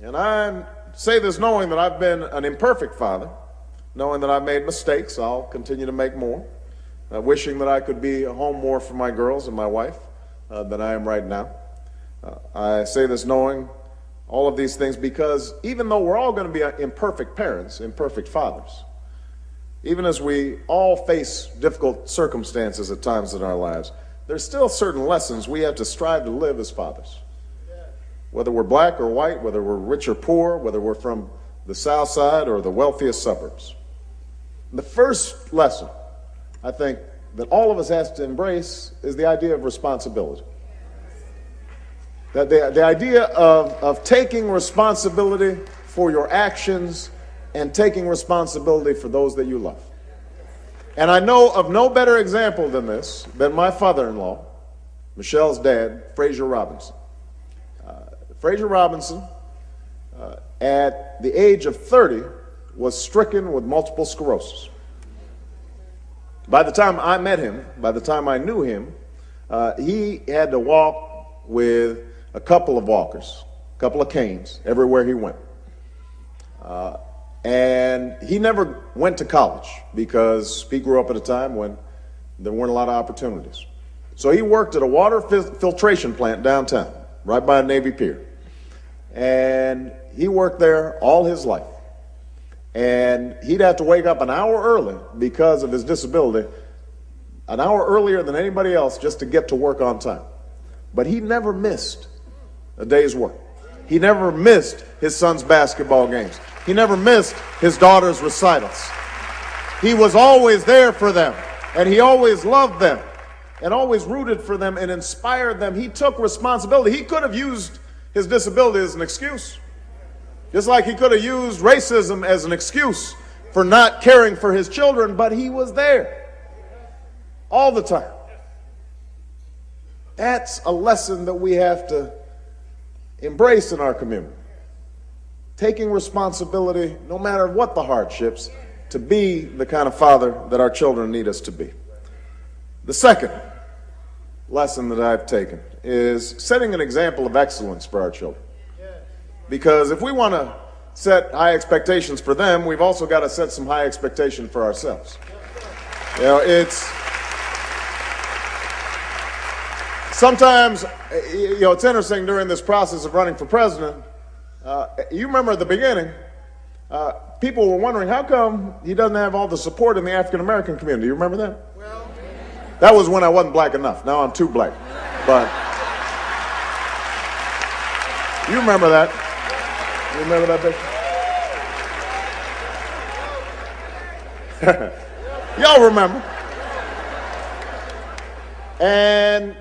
And I say this knowing that I've been an imperfect father, knowing that I've made mistakes. I'll continue to make more, wishing that I could be home more for my girls and my wife than I am right now. I say this knowing all of these things because even though we're all going to be imperfect parents, imperfect fathers, even as we all face difficult circumstances at times in our lives, there's still certain lessons we have to strive to live as fathers. Whether we're black or white, whether we're rich or poor, whether we're from the south side or the wealthiest suburbs. The first lesson, I think, that all of us has to embrace is the idea of responsibility. That the idea of taking responsibility for your actions and taking responsibility for those that you love. And I know of no better example than this, than my father-in-law, Michelle's dad, Fraser Robinson. Fraser Robinson, at the age of 30, was stricken with multiple sclerosis. By the time I met him, by the time I knew him, he had to walk with a couple of walkers, a couple of canes, everywhere he went. And he never went to college because he grew up at a time when there weren't a lot of opportunities. So he worked at a water filtration plant downtown, right by a Navy pier. And he worked there all his life. And he'd have to wake up an hour early because of his disability, an hour earlier than anybody else just to get to work on time. But he never missed a day's work. He never missed his son's basketball games. He never missed his daughter's recitals. He was always there for them, and he always loved them, and always rooted for them and inspired them. He took responsibility. He could have used his disability as an excuse, just like he could have used racism as an excuse for not caring for his children, but he was there all the time. That's a lesson that we have to embrace in our community. Taking responsibility, no matter what the hardships, to be the kind of father that our children need us to be. The second lesson that I've taken is setting an example of excellence for our children. Because if we want to set high expectations for them, we've also got to set some high expectations for ourselves. You know, sometimes, it's interesting during this process of running for president. You remember at the beginning, people were wondering how come he doesn't have all the support in the African American community. You remember that? Well, that was when I wasn't black enough. Now I'm too black. But you remember that? You remember that picture? Y'all remember. And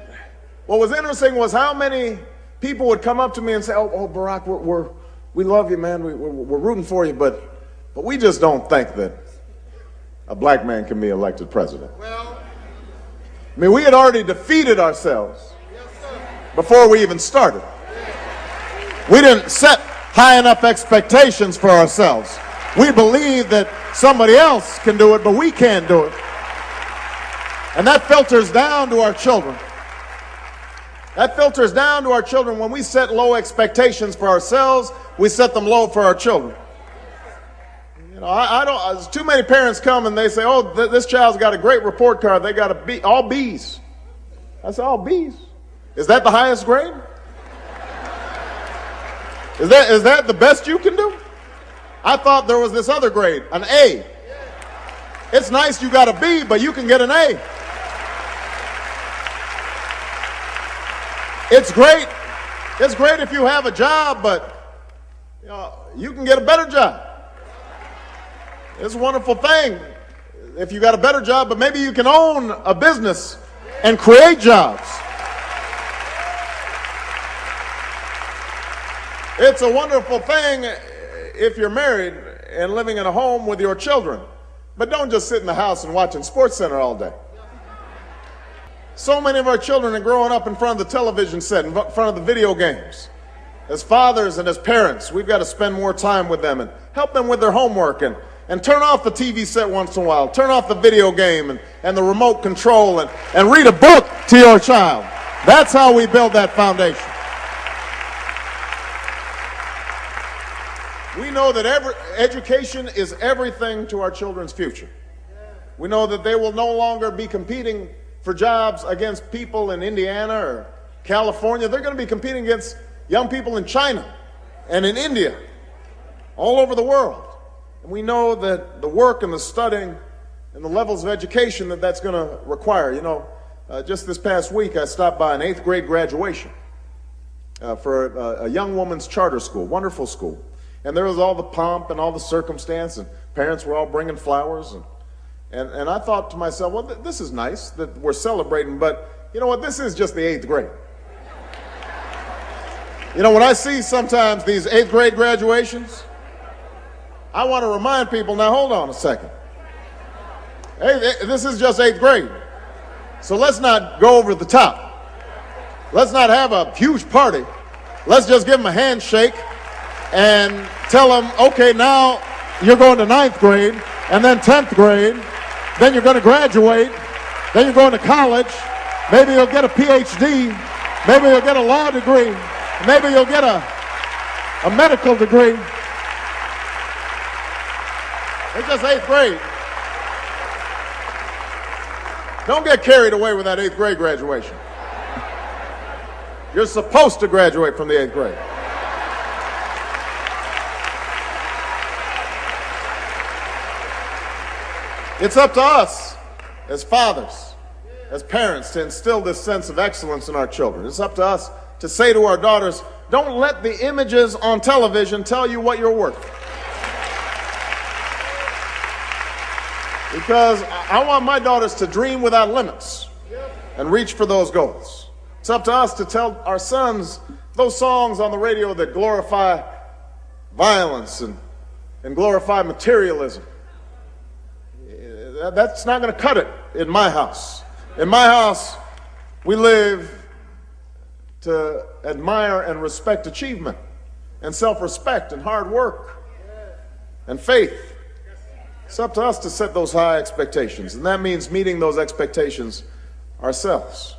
what was interesting was how many people would come up to me and say, oh Barack, we love you, man. We're rooting for you, but we just don't think that a black man can be elected president. Well, I mean, we had already defeated ourselves before we even started. We didn't set high enough expectations for ourselves. We believe that somebody else can do it, but we can't do it. And that filters down to our children. That filters down to our children. When we set low expectations for ourselves, we set them low for our children. I don't. Too many parents come and they say, "Oh, this child's got a great report card. They got a B, all B's." I say, "All B's? Is that the highest grade? Is that the best you can do? I thought there was this other grade, an A. It's nice you got a B, but you can get an A. It's great. It's great if you have a job, but you can get a better job. It's a wonderful thing if you got a better job, but maybe you can own a business and create jobs. It's a wonderful thing if you're married and living in a home with your children, but don't just sit in the house and watching SportsCenter all day. So many of our children are growing up in front of the television set, in front of the video games. As fathers and as parents, we've got to spend more time with them and help them with their homework and turn off the TV set once in a while, turn off the video game and the remote control and read a book to your child. That's how we build that foundation. We know that education is everything to our children's future. We know that they will no longer be competing for jobs against people in Indiana or California. They're going to be competing against young people in China and in India, all over the world. And we know that the work and the studying and the levels of education that that's going to require. You know, just this past week I stopped by an 8th grade graduation for a young woman's charter school, wonderful school. And there was all the pomp and all the circumstance, and parents were all bringing flowers. And I thought to myself, well, this is nice that we're celebrating, but you know what? This is just the 8th grade. You know, when I see sometimes these 8th grade graduations, I want to remind people, now hold on a second. Hey, this is just 8th grade. So let's not go over the top. Let's not have a huge party. Let's just give them a handshake and tell them, okay, now you're going to 9th grade, and then 10th grade, then you're going to graduate, then you're going to college, maybe you'll get a PhD, maybe you'll get a law degree, maybe you'll get a medical degree. It's just 8th grade. Don't get carried away with that 8th grade graduation. You're supposed to graduate from the 8th grade. It's up to us as fathers, as parents, to instill this sense of excellence in our children. It's up to us to say to our daughters, don't let the images on television tell you what you're worth. Because I want my daughters to dream without limits and reach for those goals. It's up to us to tell our sons those songs on the radio that glorify violence and glorify materialism. That's not going to cut it in my house. In my house, we live to admire and respect achievement and self-respect and hard work and faith. It's up to us to set those high expectations, and that means meeting those expectations ourselves.